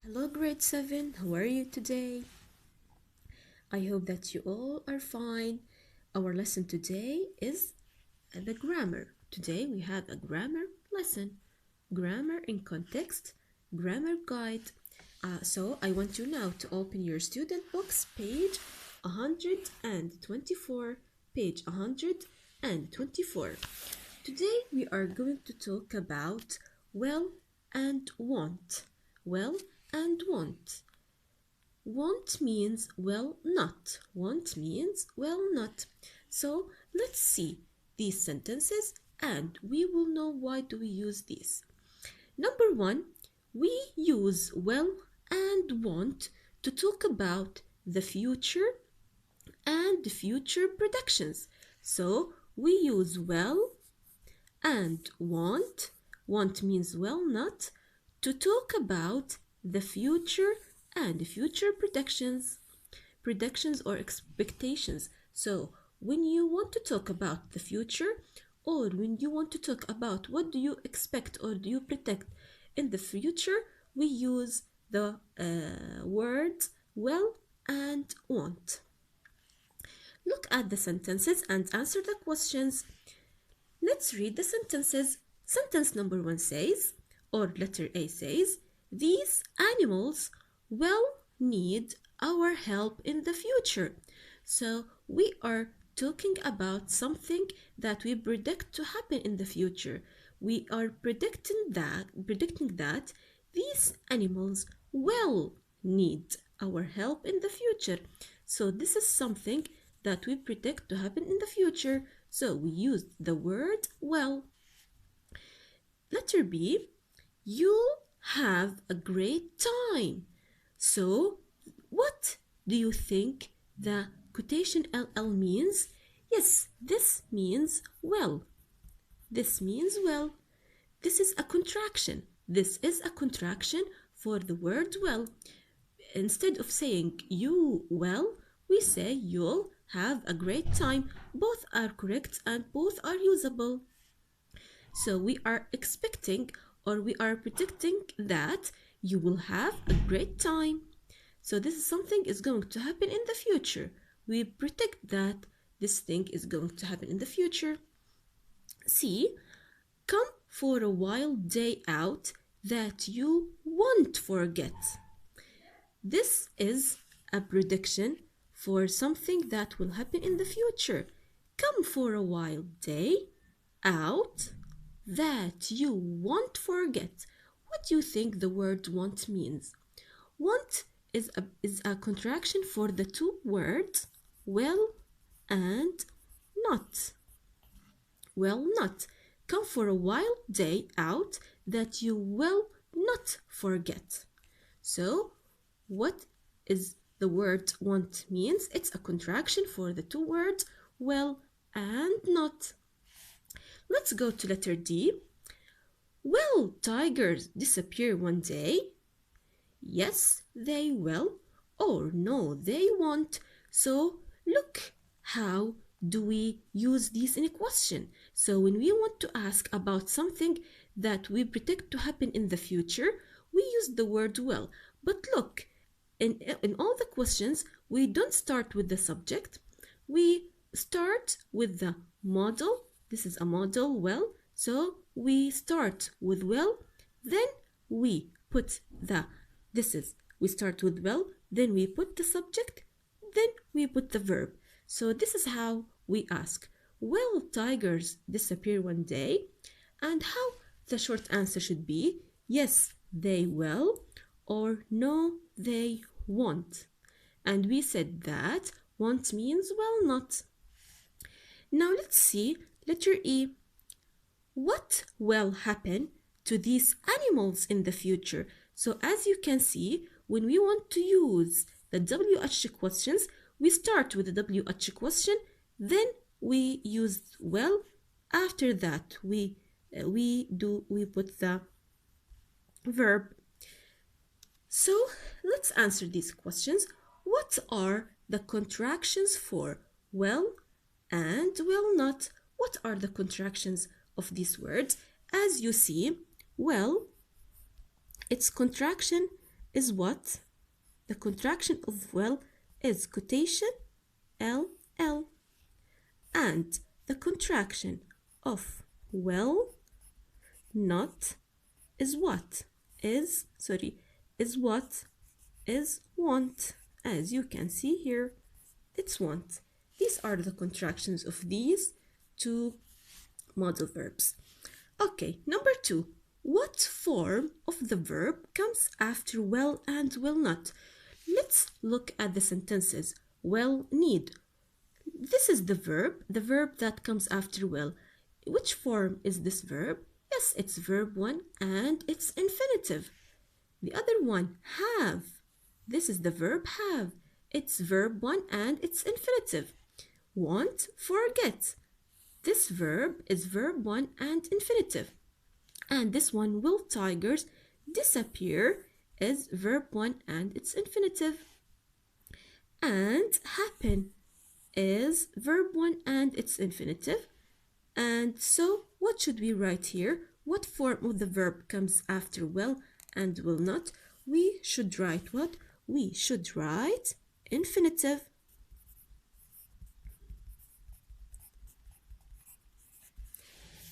Hello, grade 7. How are you today? I hope that you all are fine. Our lesson today is the grammar. Today we have a grammar lesson. Grammar in context, grammar guide. So I want you now to open your student books, page 124. Page 124. Today we are going to talk about will and want. Will and want. Want means will not. Want means will not. So let's see these sentences and we will know why do we use these. Number one, we use will and want to talk about the future and the future predictions. So we use will and want. Want means will not to talk about the future and future predictions or expectations. So when you want to talk about the future or when you want to talk about what do you expect or do you predict in the future, we use the words will and want. Look at the sentences and answer the questions. Let's read the sentences. Sentence number 1 says, or letter A says, these animals will need our help in the future. So we are talking about something that we predict to happen in the future. We are predicting that these animals will need our help in the future. So this is something that we predict to happen in the future. So we use the word will. Letter B, you'll have a great time. So what do you think the quotation LL means? Yes, this means will. This means will. This is a contraction. This is a contraction for the word will. Instead of saying you will, we say you'll have a great time. Both are correct and both are usable. So we are expecting or we are predicting that you will have a great time. So this is something is going to happen in the future. We predict that this thing is going to happen in the future. C, come for a wild day out that you won't forget. This is a prediction for something that will happen in the future. Come for a wild day out that you won't forget. What do you think the word want means? Want is a contraction for the two words will and not. Will not. Come for a wild day out that you will not forget. So what is the word want means? It's a contraction for the two words will and not. Let's go to letter D. Will tigers disappear one day? Yes, they will, or no, they won't. So look how do we use these in a question. So when we want to ask about something that we predict to happen in the future, we use the word will. But look, in all the questions, we don't start with the subject. We start with the model. This is a model will. So we start with will, then we put we start with will, then we put the subject, then we put the verb. So this is how we ask, will tigers disappear one day? And how the short answer should be, yes, they will, or no, they won't. And we said that won't means will not. Now let's see letter E. What will happen to these animals in the future? So as you can see, when we want to use the WH questions, we start with the WH question, then we use will. After that, we put the verb. So let's answer these questions. What are the contractions for will and will not? What are the contractions of these words? As you see, will, its contraction is what? The contraction of well is quotation LL. And the contraction of well not is what? Is what? Is want. As you can see here, it's want. These are the contractions of these two modal verbs. Okay, number 2. What form of the verb comes after will and will not? Let's look at the sentences. Will, need. This is the verb that comes after will. Which form is this verb? Yes, it's verb 1 and it's infinitive. The other one, have. This is the verb have. It's verb 1 and it's infinitive. Want, forget. This verb is verb 1 and infinitive. And this one, will tigers disappear, is verb 1 and it's infinitive. And happen is verb 1 and it's infinitive. And so what should we write here? What form of the verb comes after will and will not? We should write what? We should write infinitive.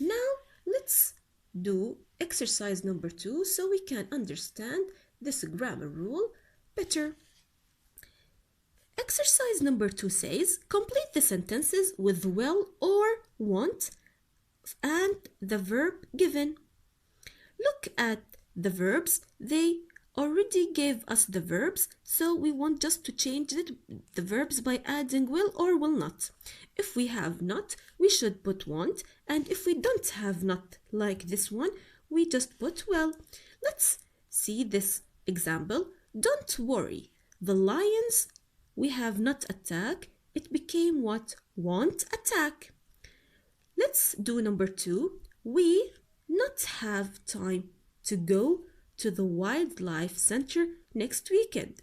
Now let's do exercise number 2 so we can understand this grammar rule better. Exercise number 2 says, complete the sentences with will or want and the verb given. Look at the verbs. They already gave us the verbs, so we want just to change the verbs by adding will or will not. If we have not, we should put want, and if we don't have not like this one, we just put will. Let's see this example. Don't worry, the lions we have not attack. It became what? Want attack. Let's do number 2. We not have time to go to the wildlife center next weekend.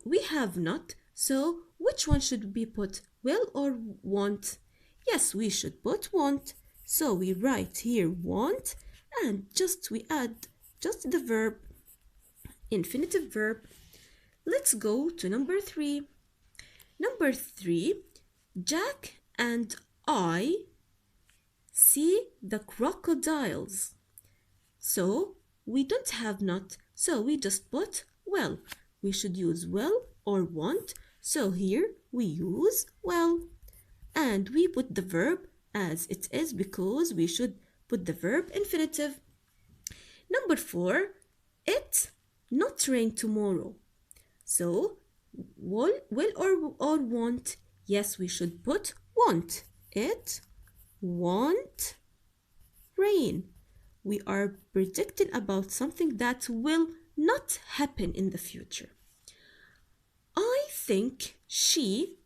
We have not, so which one should we put? Will or want? Yes, we should put want. So we write here want and we add just the verb, infinitive verb. Let's go to number 3. Number 3, Jack and I see the crocodiles. So we don't have not, so we just put will. We should use will or want, so here we use will. And we put the verb as it is because we should put the verb infinitive. Number 4, it not rain tomorrow. So will or want? Yes, we should put want. It won't rain. We are predicting about something that will not happen in the future. I think she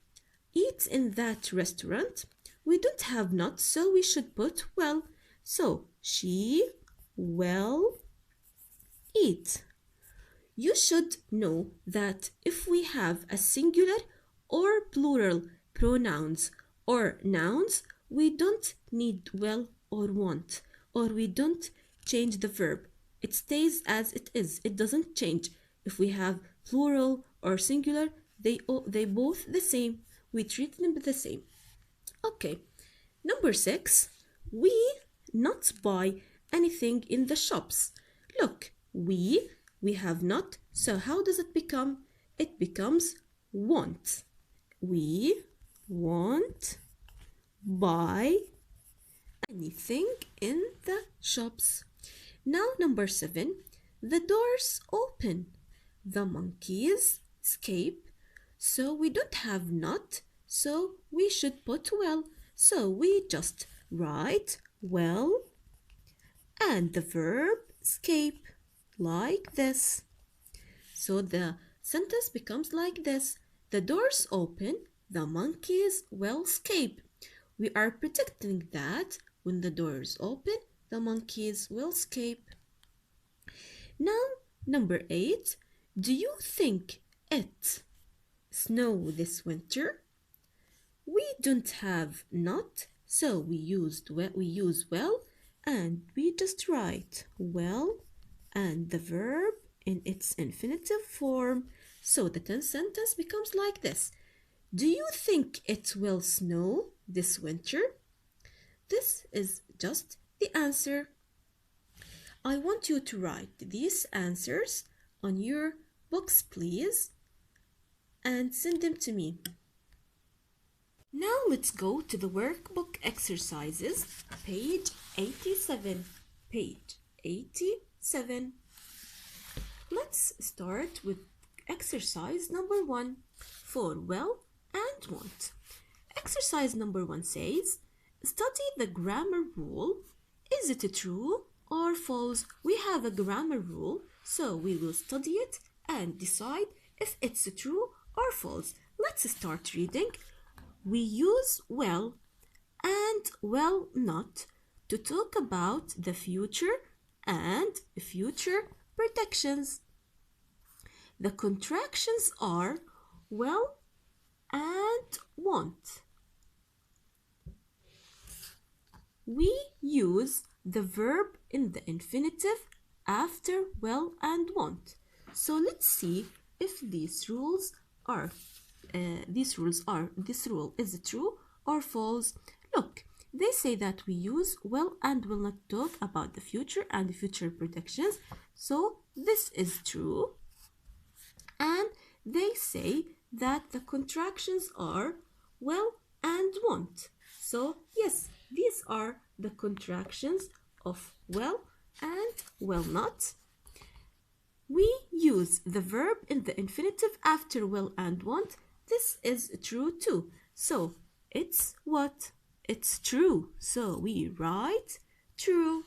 eats in that restaurant. We don't have not, so we should put will. So she will eat. You should know that if we have a singular or plural pronouns or nouns, we don't need will or want, or we don't change the verb. It stays as it is. It doesn't change. If we have plural or singular, they both the same. We treat them the same. Okay. Number 6, we not buy anything in the shops. Look, we have not, so how does it become? It becomes want. We won't buy anything in the shops. Now number 7, the doors open. The monkeys escape. So we don't have not, so we should put will. So we just write will and the verb escape like this. So the sentence becomes like this. The doors open, the monkeys will escape. We are predicting that when the doors open, the monkeys will escape. Now, number 8, do you think it snow this winter? We don't have not, so we use well, and we just write well and the verb in its infinitive form. So the sentence becomes like this. Do you think it will snow this winter? This is just the answer. I want you to write these answers on your books, please, and send them to me. Now let's go to the workbook exercises, page 87. Page 87. Let's start with exercise number 1 for will and want. Exercise number 1 says, study the grammar rule. Is it true or false? We have a grammar rule, so we will study it and decide if it's true or false. Let's start reading. We use will and will not to talk about the future and future predictions. The contractions are will and want. We use the verb in the infinitive after will and want. So let's see if these rules are this rule is true or false. Look, they say that we use will and will not talk about the future and future predictions. So this is true. And they say that the contractions are will and want. So yes, these are the contractions of will and will not. We use the verb in the infinitive after will and want. This is true too. So it's what? It's true. So we write true.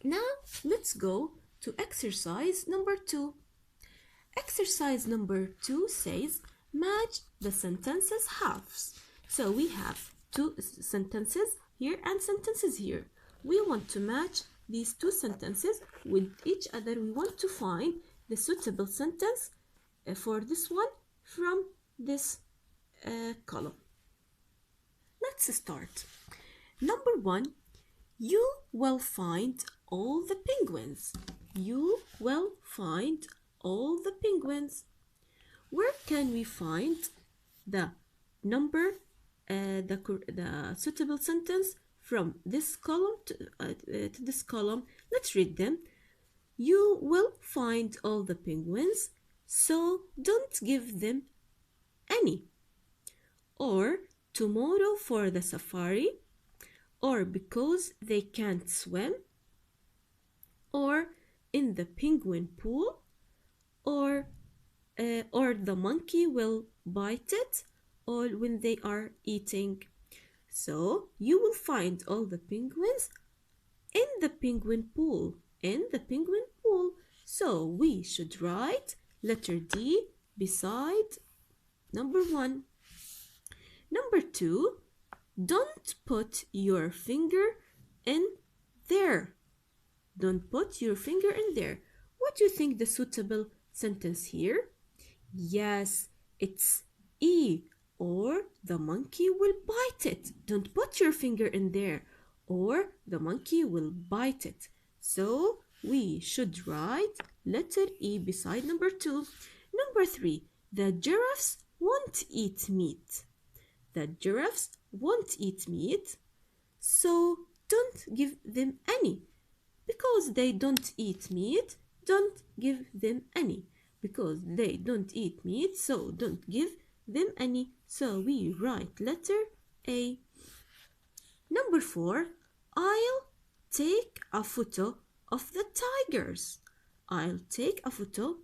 Now let's go to exercise number 2. Exercise number 2 says match the sentences halves. So we have 2 sentences here and sentences here. We want to match these 2 sentences with each other. We want to find the suitable sentence for this one from this column. Let's start. Number 1, you will find all the penguins. You will find all the penguins. Where can we find the number, the suitable sentence from this column to this column? Let's read them. You will find all the penguins, so don't give them any. Or tomorrow for the safari, or because they can't swim, or in the penguin pool, or the monkey will bite it, or when they are eating. So you will find all the penguins in the penguin pool. In the penguin pool. So we should write letter D beside number 1. Number 2, don't put your finger in there. Don't put your finger in there. What do you think the suitable sentence here? Yes, it's E, or the monkey will bite it. Don't put your finger in there, or the monkey will bite it. So we should write letter E beside number 2. Number 3, the giraffes won't eat meat. The giraffes won't eat meat, so don't give them any. Because they don't eat meat, don't give them any. Because they don't eat meat, so don't give them any. So we write letter A. Number 4, I'll take a photo of the tigers. I'll take a photo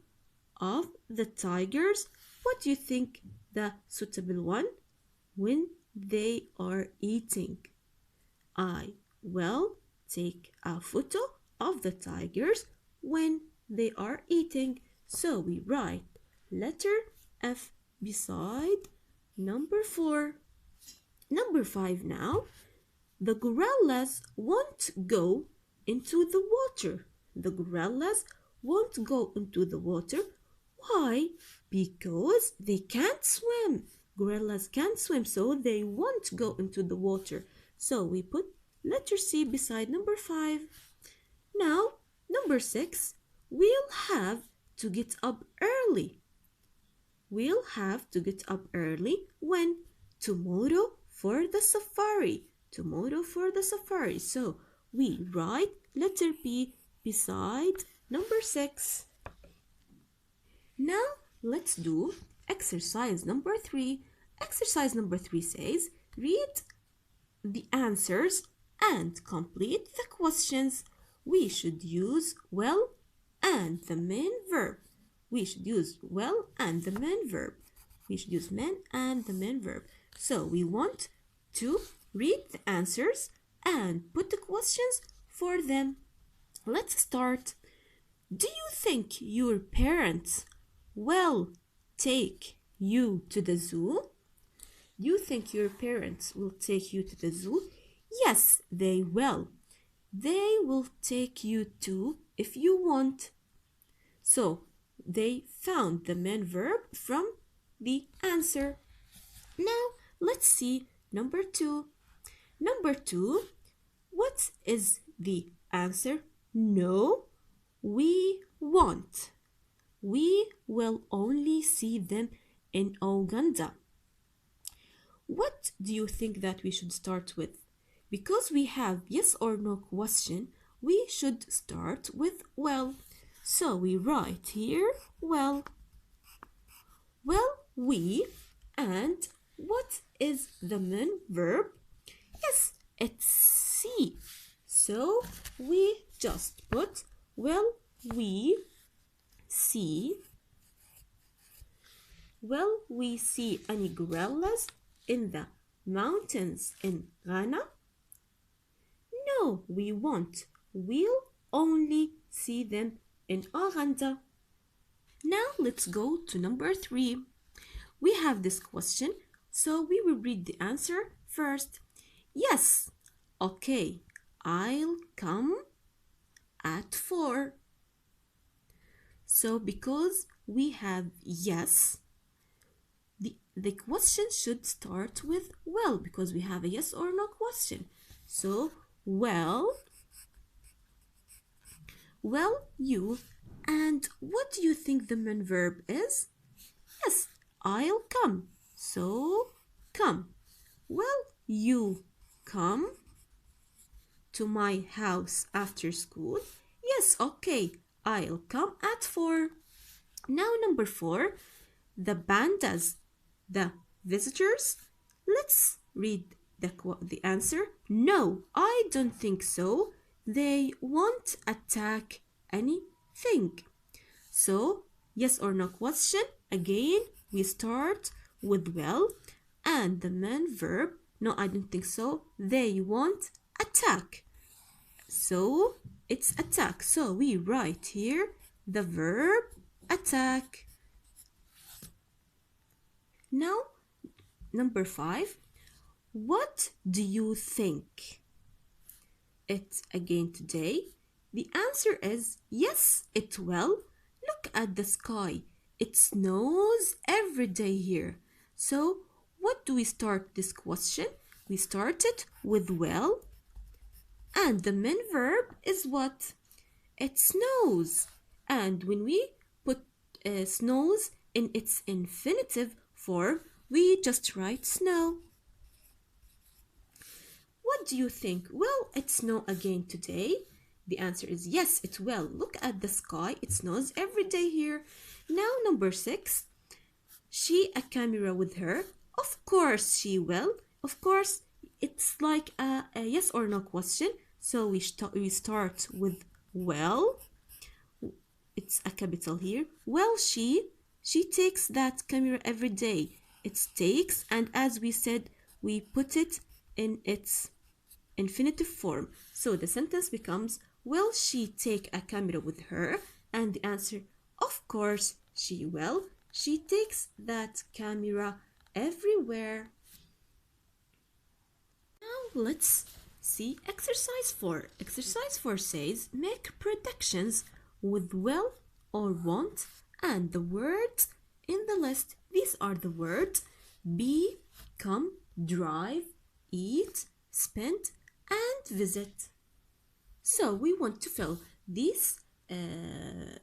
of the tigers. What do you think the suitable one? When they are eating. I will take a photo of the tigers when they are eating. So we write letter F beside number 4. Number 5 now. The gorillas won't go into the water. The gorillas won't go into the water. Why? Because they can't swim. Gorillas can't swim, so they won't go into the water. So we put letter C beside number 5. Now, number 6, we'll have to get up early. We'll have to get up early when? Tomorrow for the safari. Tomorrow for the safari. So we write letter B beside number 6. Now let's do exercise number 3. Exercise number 3 says, read the answers and complete the questions. We should use well and the main verb. We should use well and the main verb. We should use man and the main verb. So we want to read the answers and put the questions for them. Let's start. Do you think your parents will take you to the zoo? Do you think your parents will take you to the zoo? Yes, they will. They will take you to if you want. So they found the main verb from the answer. Now let's see number 2. Number 2, what is the answer? No, we won't. We will only see them in Uganda. What do you think that we should start with? Because we have yes or no question, we should start with well. So we write here well. Well, we, and what is the main verb? Yes, it's see. So we just put well, we see. Will we see any gorillas in the mountains in Ghana? No, we won't. We'll only see them in Uganda. Now let's go to number 3. We have this question, so we will read the answer first. Yes, okay, I'll come at 4. So because we have yes, the question should start with well, because we have a yes or no question. So well, you, and what do you think the main verb is? Yes, I'll come. So come. Will you come to my house after school? Yes, okay, I'll come at 4. Now number 4, the pandas, the visitors. Let's read the answer. No, I don't think so. They won't attack anything. So, yes or no question. Again, we start with well and the main verb. No, I don't think so. They won't attack. So, it's attack. So, we write here the verb attack. Now, number 5. What do you think? It again today. The answer is yes, it will. Look at the sky. It snows every day here. So, what do we start this question? We start it with well. And the main verb is what? It snows. And when we put snows in its infinitive form, we just write snow. What do you think? Will it snow again today? The answer is yes, it will. Look at the sky. It snows every day here. Now, number 6. She a camera with her? Of course she will. Of course, it's like a yes or no question. So we start with well. It's a capital here. Well, she takes that camera every day. It takes, and as we said, we put it in its infinitive form. So the sentence becomes, will she take a camera with her? And the answer, of course she will. She takes that camera everywhere. Now let's see exercise 4. Exercise 4 says, make predictions with will or won't and the words in the list. These are the words be, come, drive, eat, spend, and visit. So we want to fill these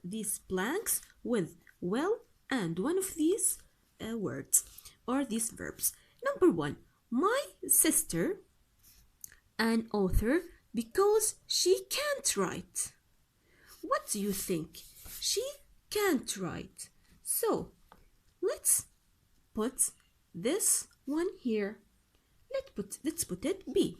these blanks with will and one of these words or these verbs. Number 1, my sister, an author because she can't write. What do you think? She can't write. So let's put this one here. Let's put it B.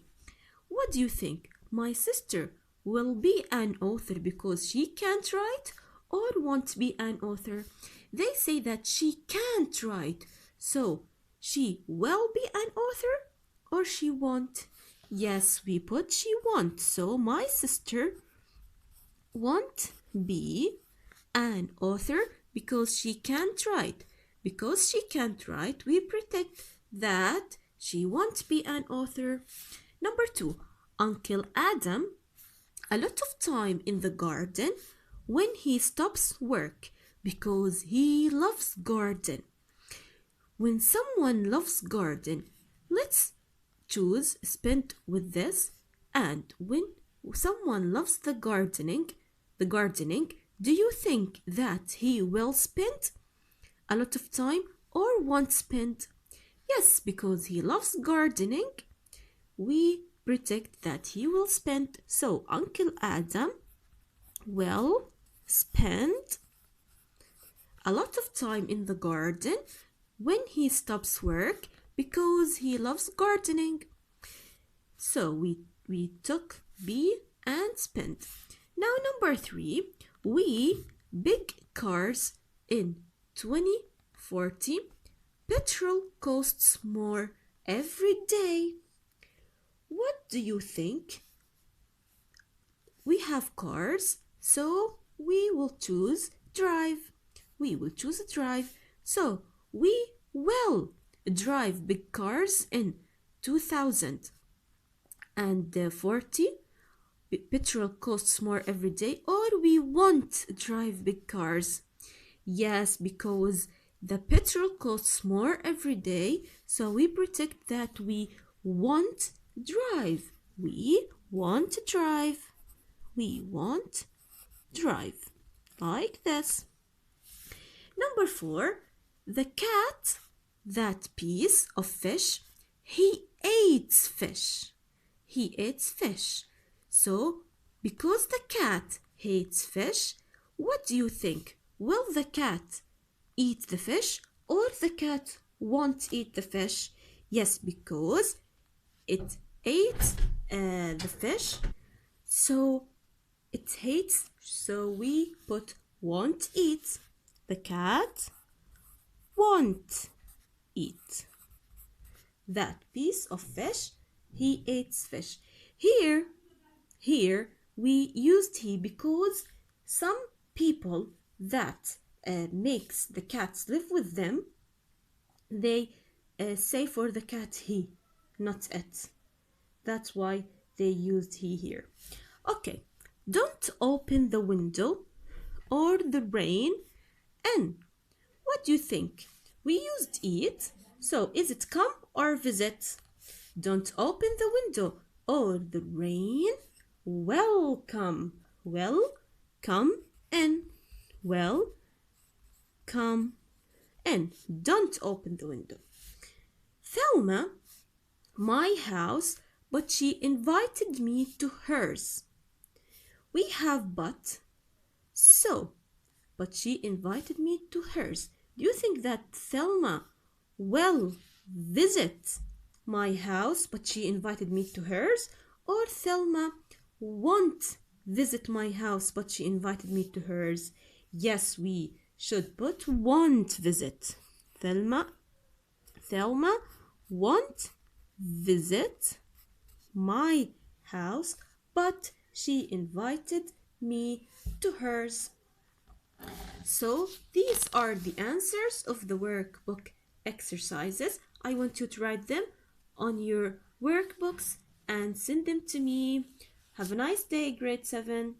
What do you think? My sister will be an author because she can't write or won't be an author? They say that she can't write. So she will be an author or she won't? Yes, we put she won't. So my sister won't be an author because she can't write. Because she can't write, we predict that she won't be an author. Number 2, Uncle Adam a lot of time in the garden when he stops work because he loves garden. When someone loves garden, let's choose spend with this. And when someone loves the gardening, do you think that he will spend a lot of time or won't spend? Yes, because he loves gardening, we predict that he will spend. So Uncle Adam will spend a lot of time in the garden when he stops work because he loves gardening. So we took B and spend. Now number 3, we big cars in 2040. Petrol costs more every day. What do you think? We have cars, so we will choose drive. We will choose drive. So we will drive big cars in 2040. Petrol costs more every day, or we won't drive big cars. Yes, because the petrol costs more every day, so we predict that we won't drive. We won't drive. We won't drive. Like this. Number 4, the cat, that piece of fish, he ate fish. He ate fish. So, because the cat hates fish, what do you think? Will the cat eat the fish or the cat won't eat the fish? Yes, because it ate the fish, so it hates, so we put won't eat. The cat won't eat that piece of fish. He eats fish. Here we used he because some people that makes the cats live with them, they say for the cat he, not it. That's why they used he here. Okay, don't open the window or the rain in. What do you think? We used it, so is it come or visit? Don't open the window or the rain. Welcome. Well, come in. Well, come in. Don't open the window. Thelma, my house, but she invited me to hers. We have but, so, but she invited me to hers. Do you think that Thelma will visit my house, but she invited me to hers? Or Thelma won't visit my house, but she invited me to hers? Yes, we should put won't visit. Thelma won't visit my house, but she invited me to hers. So these are the answers of the workbook exercises. I want you to write them on your workbooks and send them to me. Have a nice day, grade 7.